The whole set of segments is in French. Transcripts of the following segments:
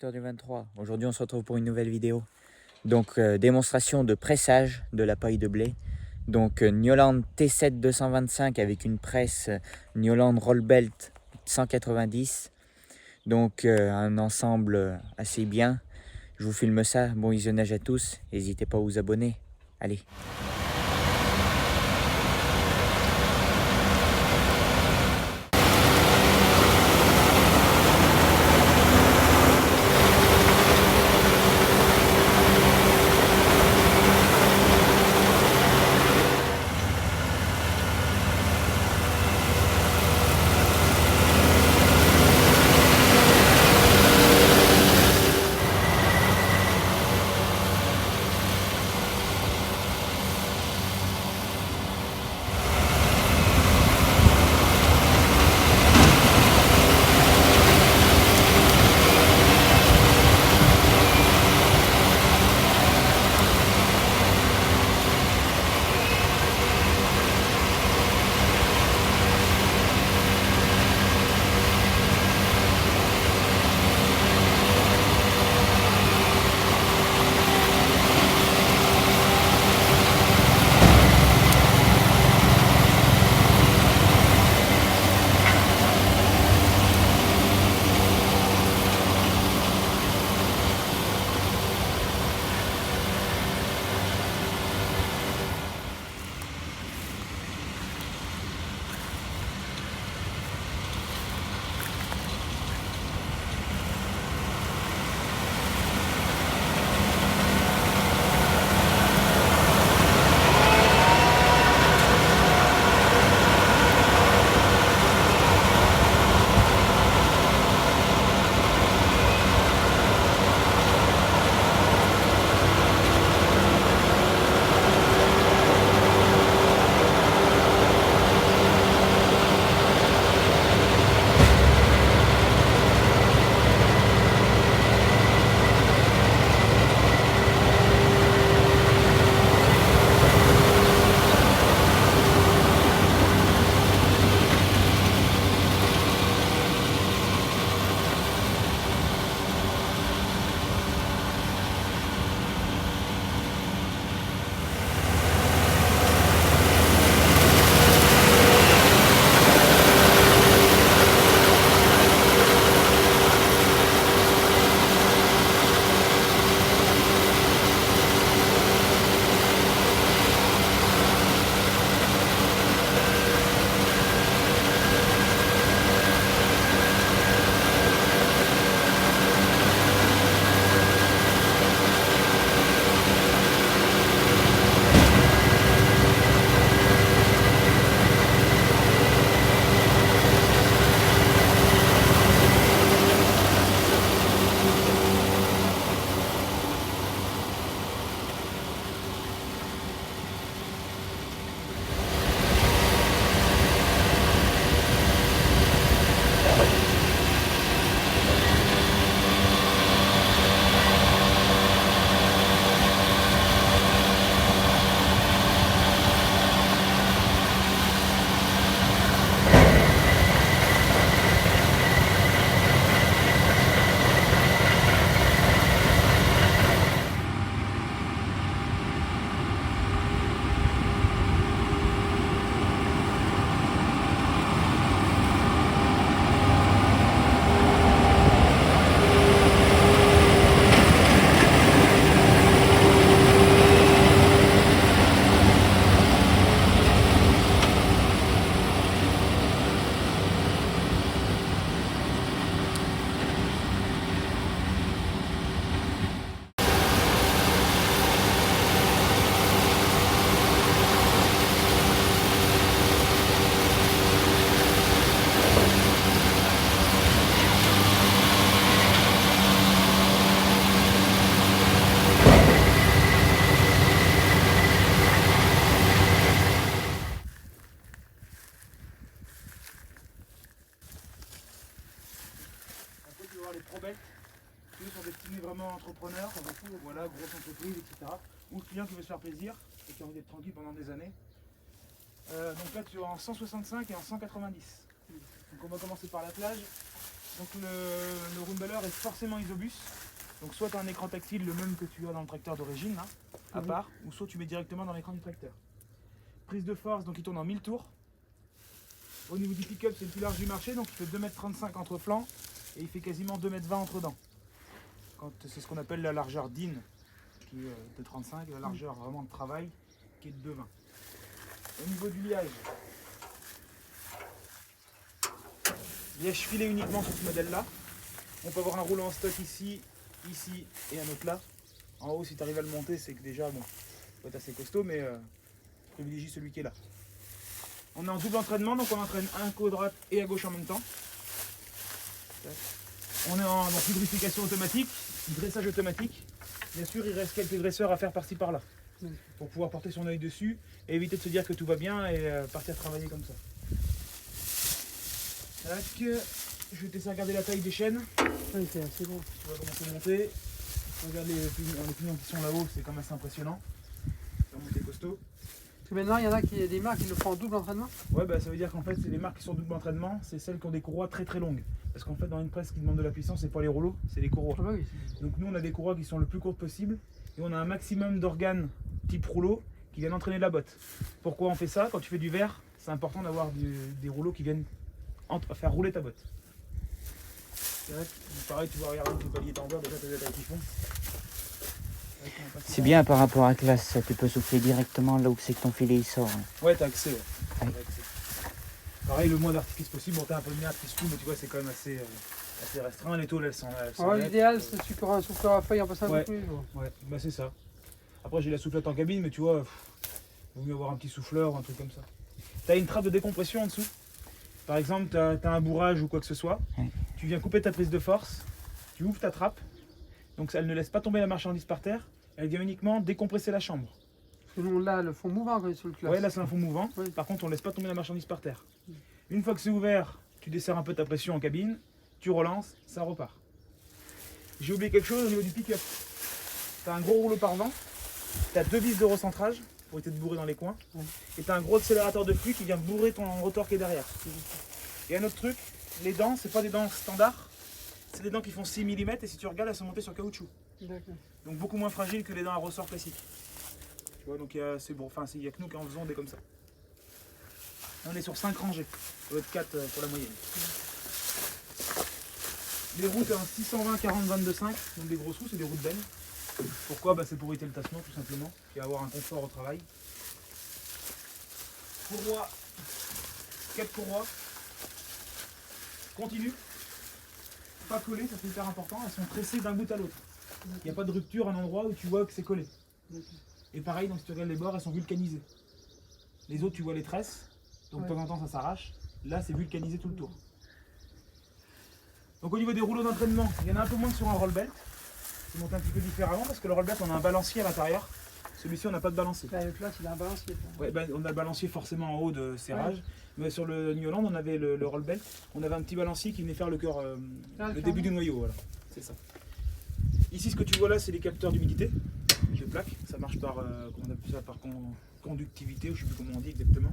Explorateur du 23. Aujourd'hui on se retrouve pour une nouvelle vidéo. Donc démonstration de pressage de la paille de blé. Donc Newland T7 225 avec une presse Newland Rollbelt 190. Donc un ensemble assez bien. Je vous filme ça. Bon visionnage à tous. N'hésitez pas à vous abonner. Allez. Les probettes, ceux sont destinés vraiment à entrepreneurs, voilà, grosses entreprises, etc. Ou le client qui veut se faire plaisir et qui a envie d'être tranquille pendant des années. Donc là tu es en 165 et en 190. Donc on va commencer par la plage. Donc le Rumbeller est forcément isobus. Donc soit tu as un écran tactile, le même que tu as dans le tracteur d'origine, là, à part, ou soit tu mets directement dans l'écran du tracteur. Prise de force, donc il tourne en 1000 tours. Au niveau du pick-up, c'est le plus large du marché, donc il fait 2,35 m entre flancs et il fait quasiment 2,20 m entre dents. C'est ce qu'on appelle la largeur DIN, qui est de 35, la largeur vraiment de travail, qui est de 2,20. Au niveau du liage, liège filé uniquement sur ce modèle-là. On peut avoir un rouleau en stock ici, ici et un autre là. En haut, si tu arrives à le monter, c'est que déjà, bon, faut être assez costaud, mais privilégie celui qui est là. On est en double entraînement, donc on entraîne un coup à droite et à gauche en même temps. On est en lubrification automatique, dressage automatique. Bien sûr, il reste quelques dresseurs à faire par-ci par-là, pour pouvoir porter son œil dessus et éviter de se dire que tout va bien et partir travailler comme ça. Tac. Je vais te laisser regarder la taille des chaînes. Oui, c'est assez bon. Tu vas commencer à monter. Regarde les pignons qui sont là-haut, c'est quand même assez impressionnant. Ça monte, c'est costaud. Parce que maintenant, il y en a des marques qui le font en double entraînement. Ouais, bah ça veut dire qu'en fait, c'est les marques qui sont double entraînement, c'est celles qui ont des courroies très très longues. Parce qu'en fait, dans une presse qui demande de la puissance, c'est pas les rouleaux, c'est les courroies. Ah bah oui. Donc nous, on a des courroies qui sont le plus courtes possible et on a un maximum d'organes type rouleau qui viennent entraîner la botte. Pourquoi on fait ça? Quand tu fais du verre, c'est important d'avoir des rouleaux qui viennent faire rouler ta botte. C'est vrai que, pareil, tu vois, regarder tes paliers en verre, déjà tes attaques qui font. C'est bien par rapport à classe, tu peux souffler directement là où c'est que ton filet il sort. Ouais, t'as accès. Ouais. Ouais. T'as accès. Pareil, le moins d'artifice possible. Bon, t'as un peu de merde qui se fout, mais tu vois, c'est quand même assez restreint. Les tôles, elles sont L'idéal, c'est que tu prends un souffleur à feuille en passant un peu plus. Ouais, bah c'est ça. Après, j'ai la soufflette en cabine, mais tu vois, il vaut mieux avoir un petit souffleur ou un truc comme ça. T'as une trappe de décompression en dessous. Par exemple, t'as un bourrage ou quoi que ce soit. Ouais. Tu viens couper ta prise de force, tu ouvres ta trappe. Donc, elle ne laisse pas tomber la marchandise par terre. Elle vient uniquement décompresser la chambre. Parce que nous, là, le fond mouvant quand il est sur le classe. Ouais, là c'est un fond mouvant. Oui. Par contre, on ne laisse pas tomber la marchandise par terre. Une fois que c'est ouvert, tu desserres un peu ta pression en cabine, tu relances, ça repart. J'ai oublié quelque chose au niveau du pick-up. Tu as un gros rouleau par vent, tu as deux vis de recentrage pour éviter de bourrer dans les coins, et tu as un gros accélérateur de flux qui vient bourrer ton rotor qui est derrière. Et un autre truc, les dents, c'est pas des dents standards, c'est des dents qui font 6 mm et si tu regardes, elles sont montées sur caoutchouc. D'accord. Donc beaucoup moins fragiles que les dents à ressort classiques. Tu vois, donc c'est bon, enfin, il n'y a que nous qui en faisons des comme ça. On est sur 5 rangées, au lieu de 4 pour la moyenne. Les roues, c'est un 620 40 22 5, donc des grosses roues, c'est des roues de benne. Pourquoi? Bah, c'est pour éviter le tassement tout simplement, et avoir un confort au travail. Courroie, 4 courroies, continue, pas collées, ça c'est hyper important, elles sont pressées d'un bout à l'autre. Il n'y a pas de rupture à un endroit où tu vois que c'est collé. Et pareil, donc si tu regardes les bords, elles sont vulcanisées. Les autres, tu vois les tresses, donc de temps en temps ça s'arrache. Là, c'est vulcanisé tout le tour. Donc au niveau des rouleaux d'entraînement, il y en a un peu moins que sur un roll belt. C'est monté un petit peu différemment parce que le roll belt, on a un balancier à l'intérieur. Celui-ci, on n'a pas de balancier. Là, le classe, il a un balancier. Ouais, ben, on a le balancier forcément en haut de serrage. Ouais. Mais sur le New Holland, on avait le roll belt. On avait un petit balancier qui venait faire le cœur, le début du noyau. Voilà, c'est ça. Ici, ce que tu vois là, c'est les capteurs d'humidité de plaques. Ça marche par, comment on appelle ça, par conductivité, ou je ne sais plus comment on dit exactement.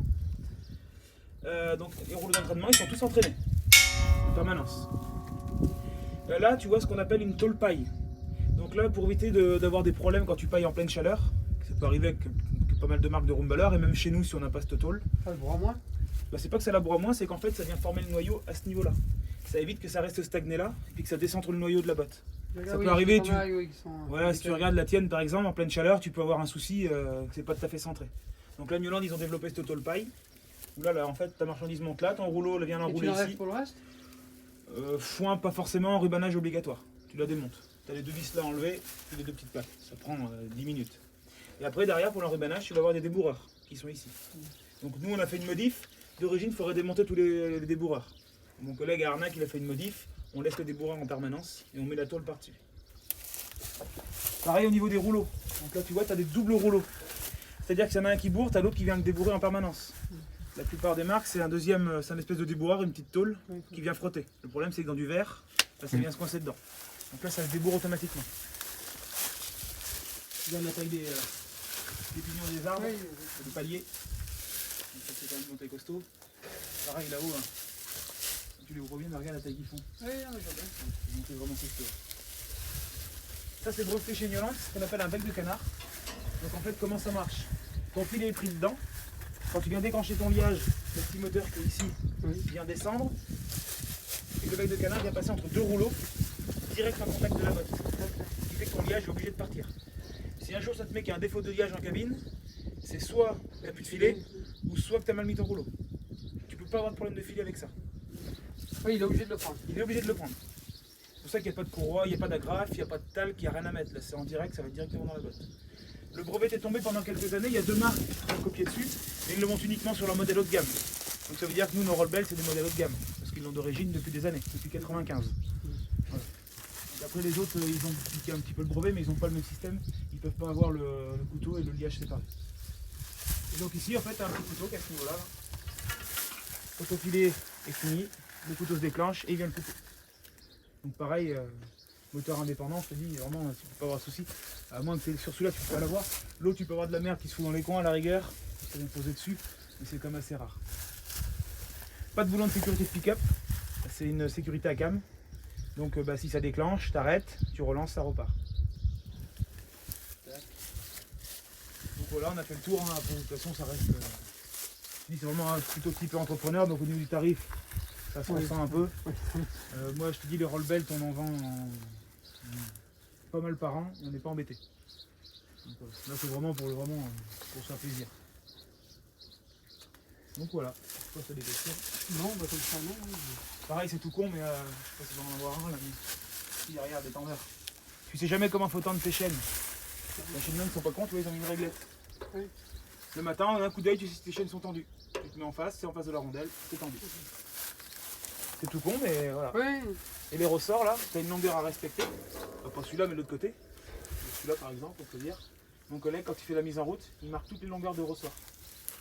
Donc les rouleaux d'entraînement, ils sont tous entraînés en permanence. Là, tu vois ce qu'on appelle une tôle paille. Donc là, pour éviter d'avoir des problèmes quand tu pailles en pleine chaleur, ça peut arriver avec pas mal de marques de Rumbeller, et même chez nous si on n'a pas cette tôle. Ça le broie moins? Bah, c'est pas que ça la broie moins, c'est qu'en fait ça vient former le noyau à ce niveau-là. Ça évite que ça reste stagné là, et puis que ça décentre le noyau de la botte. Ça peut arriver, voilà, si tu regardes la tienne par exemple, en pleine chaleur, tu peux avoir un souci que c'est pas tout à fait centré. Donc là, New Holland, ils ont développé cette tôle paille. Où là, en fait, ta marchandise monte là, ton rouleau vient l'enrouler ici. Tu pour le reste? Foin, pas forcément, rubanage obligatoire. Tu la démontes. Tu as les deux vis là enlevées, puis les deux petites plaques. Ça prend 10 minutes. Et après, derrière, pour l'enrubanage, tu vas avoir des débourreurs qui sont ici. Donc nous, on a fait une modif. D'origine, il faudrait démonter tous les débourreurs. Mon collègue à Arnac, il a fait une modif. On laisse les débourreurs en permanence et on met la tôle par-dessus. Pareil au niveau des rouleaux. Donc là, tu vois, tu as des doubles rouleaux. C'est-à-dire que s'il y en a un qui bourre, tu as l'autre qui vient débourrer en permanence. La plupart des marques, c'est un deuxième, c'est un espèce de débourreur, une petite tôle qui vient frotter. Le problème, c'est que dans du verre, ça vient se coincer dedans. Donc là, ça se débourre automatiquement. Tu regardes la taille des pignons et des arbres, des paliers. Donc ça, c'est quand même une montée costaud. Pareil là-haut, hein. tu les vois bien, mais regarde la taille qu'ils font. Oui, non, mais j'entends. Donc c'est vraiment costaud. Ça c'est breveté chez Nioland, ce qu'on appelle un bec de canard. Donc en fait comment ça marche? Ton filet est pris dedans. Quand tu viens déclencher ton liage, le petit moteur qui est ici vient descendre. Et le bec de canard vient passer entre deux rouleaux, direct en contact de la botte. Ce qui fait que ton liage est obligé de partir. Si un jour ça te met qu'il y a un défaut de liage en cabine, c'est soit tu n'as plus de filet, ou soit que tu as mal mis ton rouleau. Tu peux pas avoir de problème de filet avec ça. Oui, il est obligé de le prendre. Il est obligé de le prendre. C'est pour ça qu'il n'y a pas de courroie, il n'y a pas d'agrafe, il n'y a pas de talc, il n'y a rien à mettre. Là c'est en direct, ça va directement dans la botte. Le brevet est tombé pendant quelques années, il y a deux marques qui ont copié dessus, et ils le montent uniquement sur leur modèle haut de gamme. Donc ça veut dire que nous, nos Rollbelt, c'est des modèles haut de gamme, parce qu'ils l'ont d'origine depuis des années, depuis 95. Voilà. Donc après les autres, ils ont piqué un petit peu le brevet, mais ils n'ont pas le même système, ils ne peuvent pas avoir le couteau et le liage séparés. Et donc ici, en fait, tu as un petit couteau qui est à ce niveau-là. Quand ton filet est fini, le couteau se déclenche et il vient le couper. Donc pareil, moteur indépendant, je te dis, vraiment, tu peux pas avoir de souci. À moins que tu es sur celui-là, tu peux pas l'avoir. L'autre, tu peux avoir de la merde qui se fout dans les coins à la rigueur, tu peux poser dessus, mais c'est quand même assez rare. Pas de boulon de sécurité de pick-up, c'est une sécurité à cam. Donc si ça déclenche, t'arrêtes, tu relances, ça repart. Donc voilà, on a fait le tour, hein. Après, de toute façon ça reste... c'est vraiment plutôt type entrepreneur, donc au niveau du tarif, ça se ressent un peu. Moi je te dis, les Rollbelt, on en vend pas mal par an, et on n'est pas embêté. Donc, là c'est vraiment pour se faire plaisir. Donc voilà, je sais pas si t'as des questions. Non, bah comme ça, non. Pareil, c'est tout con, mais je sais pas si tu vas en avoir un là, mais si derrière des tendeurs. Tu sais jamais comment faut tendre tes chaînes. Les chaînes ne sont pas cons, tu vois, ils ont mis une réglette. Oui. Le matin, on a un coup d'œil, tu sais si tes chaînes sont tendues. Tu te mets en face, c'est en face de la rondelle, c'est tendu. C'est tout con, mais voilà. Oui. Et les ressorts là, tu as une longueur à respecter. Pas celui-là, mais l'autre côté. Celui-là par exemple, on peut dire. Mon collègue, quand il fait la mise en route, il marque toutes les longueurs de ressorts.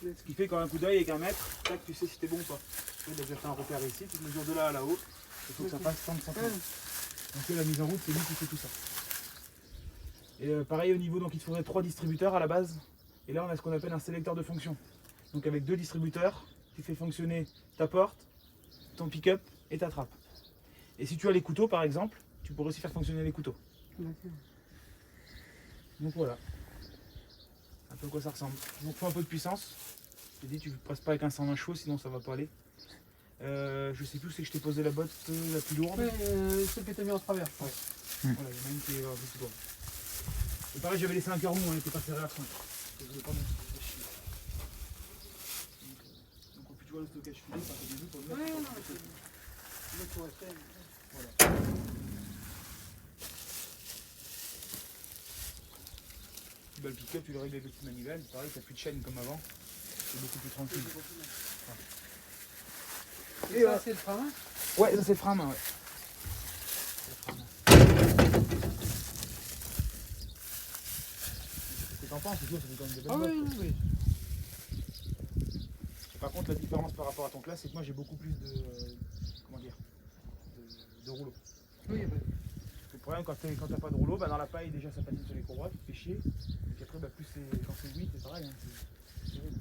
Ce qui fait qu'en un coup d'œil avec un mètre, tac, tu sais si t'es bon ou pas. Tu vois, j'ai fait un repère ici, tu mesures de là à là-haut. Il faut que ça fasse 30 cm. Donc là, la mise en route, c'est lui qui fait tout ça. Et pareil au niveau, donc il te faudrait 3 distributeurs à la base. Et là, on a ce qu'on appelle un sélecteur de fonction. Donc avec 2 distributeurs, tu fais fonctionner ta porte, ton pick-up et ta trappe. Et si tu as les couteaux par exemple, tu pourrais aussi faire fonctionner les couteaux. Donc voilà. Un peu à quoi ça ressemble. Donc faut un peu de puissance. Je t'ai dit, tu ne presses pas avec un 120 chevaux, sinon ça va pas aller. Je sais plus, c'est que je t'ai posé la botte la plus lourde. Oui, celle que tu as mis en travers. Ouais. Voilà, il y en a une qui est un peu plus lourde. Et pareil, j'avais laissé un cœur mou, on n'était pas serré à fond. Je voulais pas non plus chier. Donc tu vois le stockage filet, ça fait des pour le mettre. Oui, non, Voilà. Le pick-up, tu le règles avec le petit manivelle. Pareil, tu n'as plus de chaîne comme avant. C'est beaucoup plus tranquille. Et ça, c'est le frein à main? Ouais, ça c'est le frein à main, ouais. Qu'est-ce que t'en penses? Ça fait quand même des belles Ah bottes, oui, quoi. oui. Par contre, la différence par rapport à ton classe, c'est que moi j'ai beaucoup plus de. Comment dire? De rouleaux. Oui, oui. Le problème, quand t'as pas de rouleau, bah dans la paille, déjà ça patine sur les courroies, tu te fais chier. Et puis après, bah, quand c'est 8, c'est pareil. Hein, c'est horrible.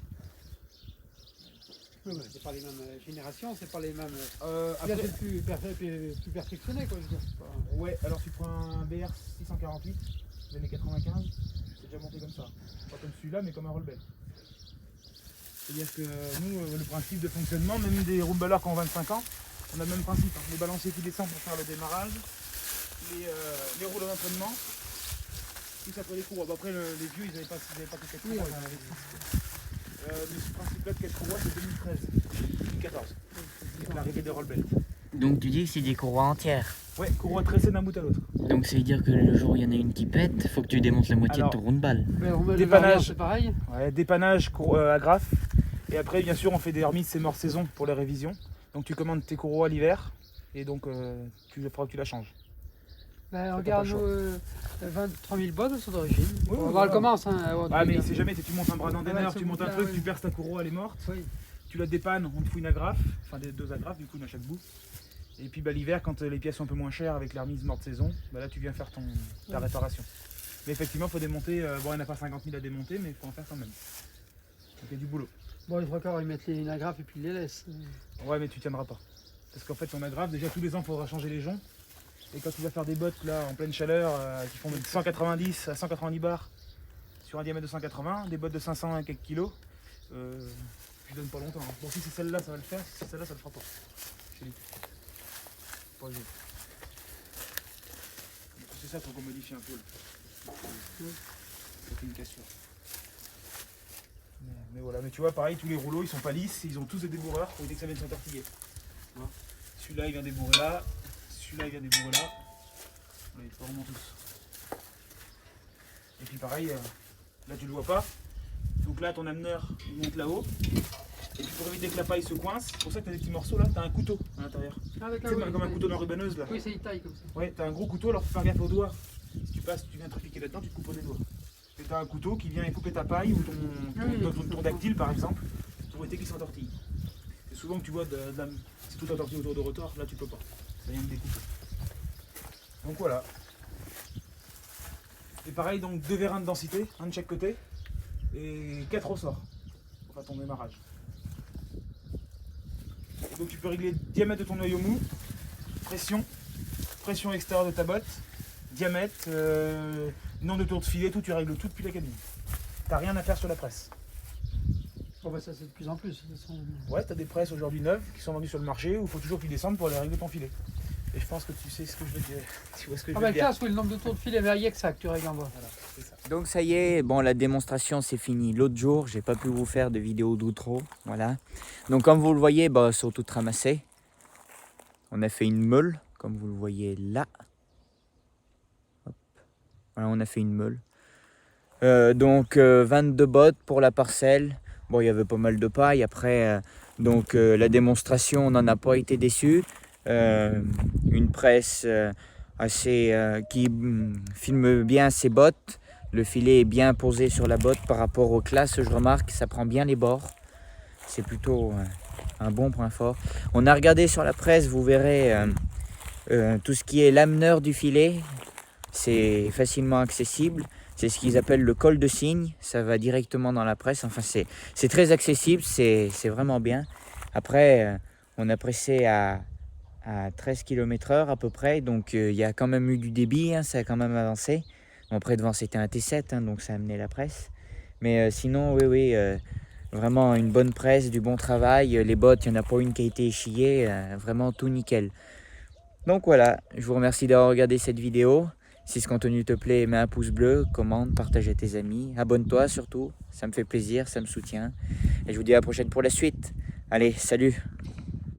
Oui, c'est pas les mêmes générations, c'est pas les mêmes. Après, Là, c'est plus perfectionné, quoi. Je veux dire. C'est pas- ouais, alors tu prends un BR 648 des années 95, c'est déjà monté comme ça. Pas comme celui-là, mais comme un Rollbelt. C'est-à-dire que nous, le principe de fonctionnement, même des roulballeurs qui ont 25 ans, on a le même principe. Hein. Les balanciers qui descendent pour faire le démarrage, les rouleaux d'entraînement, tout après les courroies. Bon, après, les vieux, ils n'avaient pas que 4 courroies, ils en avaient 6. Mais ce principe-là de 4 courroies, c'est 2013, 2014, avec l'arrivée des Rollbelt. Donc tu dis que c'est des courroies entières. Ouais, courroie tressée d'un bout à l'autre. Donc ça veut dire que le jour où il y en a une qui pète, faut que tu démontes la moitié Alors, de ton round ball. Mais on met le Dépannage. variant, c'est pareil. Ouais, dépannage, agrafe. Et après, bien sûr, on fait des remises, c'est mort saison pour les révisions. Donc tu commandes tes courroies l'hiver et donc tu la changes. Ben, pas regarde, le nous, 23 000 bottes sont d'origine. Oui, On va voilà. le commence. Hein, Ah, mais c'est jamais, tu montes un bras d'anteneur, Ouais, tu ce montes un bout-là, truc, ouais. tu perces ta courroie, elle est morte. Oui. Tu la dépannes, on te fout une agrafe, enfin des 2 agrafes, du coup, on a chaque bout. Et puis bah, l'hiver, quand les pièces sont un peu moins chères avec les remises morte saison, bah, là tu viens faire ta réparation. Mais effectivement, il faut démonter, bon, il n'y en a pas 50 000 à démonter, mais il faut en faire quand même. Donc il y a du boulot. Bon, il faut encore y mettre une agrafe et puis il les laisse. Ouais, mais tu tiendras pas. Parce qu'en fait on aggrave, déjà tous les ans il faudra changer les joncs. Et quand tu vas faire des bottes là en pleine chaleur qui font de 190 à 190 bars sur un diamètre de 180, des bottes de 500 et quelques kilos, je donne pas longtemps. Hein. Bon, si c'est celle-là ça va le faire, si c'est celle-là ça le fera pas. Je dis. Pas le jour. C'est ça qu'il faut qu'on modifie un peu. C'est une cassure. Mais voilà, mais tu vois, pareil, tous les rouleaux ils sont pas lisses, ils ont tous des débourreurs pour éviter que ça vienne s'entortiller. Celui-là il vient débourrer là, celui-là il vient débourrer là. Voilà, ils sont vraiment tous. Et puis pareil, là tu le vois pas. Donc là ton ameneur il monte là-haut. Et puis pour éviter que la paille se coince, c'est pour ça que tu as des petits morceaux là, tu as un couteau à l'intérieur. Ah, C'est d'accord, oui, comme un couteau d'enrubanneuse là. Oui, c'est une taille comme ça. Ouais, tu as un gros couteau, alors faut faire gaffe aux doigts. Si tu passes, tu viens trafiquer là-dedans, tu te coupes les doigts. Et tu as un couteau qui vient couper ta paille ou ton dactyle par exemple, pour éviter qu'il s'entortille. C'est souvent que tu vois c'est tout entortillé autour de rotor, là tu peux pas. Ça vient de découper. Donc voilà. Et pareil, donc 2 vérins de densité, un de chaque côté, et 4 ressorts pour faire ton démarrage. Et donc tu peux régler le diamètre de ton noyau mou, pression extérieure de ta botte, diamètre, nombre de tours de filet, tout, tu règles tout depuis la cabine. T'as rien à faire sur la presse. Bon, bah, ça, c'est de plus en plus. De toute façon. Ouais, t'as des presses aujourd'hui neuves qui sont vendues sur le marché où il faut toujours qu'ils descendent pour aller régler ton filet. Et je pense que tu sais ce que je veux dire. Tu vois ce que je Ah, veux bah, dire. classe, oui, le nombre de tours de filet, mais il y a que ça que tu règles en bas. Voilà, c'est ça. Donc ça y est, bon la démonstration c'est fini l'autre jour, j'ai pas pu vous faire de vidéo d'outro, voilà. Donc comme vous le voyez, bah, sont toutes ramassées. On a fait une meule, comme vous le voyez là. Hop. Voilà, on a fait une meule. Donc 22 bottes pour la parcelle. Bon, il y avait pas mal de paille. Après, la démonstration, on n'en a pas été déçu. Une presse qui filme bien ses bottes. Le filet est bien posé sur la botte par rapport aux classes. Je remarque que ça prend bien les bords. C'est plutôt un bon point fort. On a regardé sur la presse, vous verrez tout ce qui est l'ameneur du filet. C'est facilement accessible. C'est ce qu'ils appellent le col de cygne. Ça va directement dans la presse. Enfin, c'est très accessible. C'est vraiment bien. Après, on a pressé à 13 km/h à peu près. Donc, il y a quand même eu du débit. Hein, ça a quand même avancé. Bon, après, devant, c'était un T7. Hein, donc, ça a amené la presse. Mais sinon, oui. Vraiment une bonne presse, du bon travail. Les bottes, il n'y en a pas une qui a été échillée. Vraiment tout nickel. Donc voilà, je vous remercie d'avoir regardé cette vidéo. Si ce contenu te plaît, mets un pouce bleu, commente, partage à tes amis. Abonne-toi surtout, ça me fait plaisir, ça me soutient. Et je vous dis à la prochaine pour la suite. Allez, salut!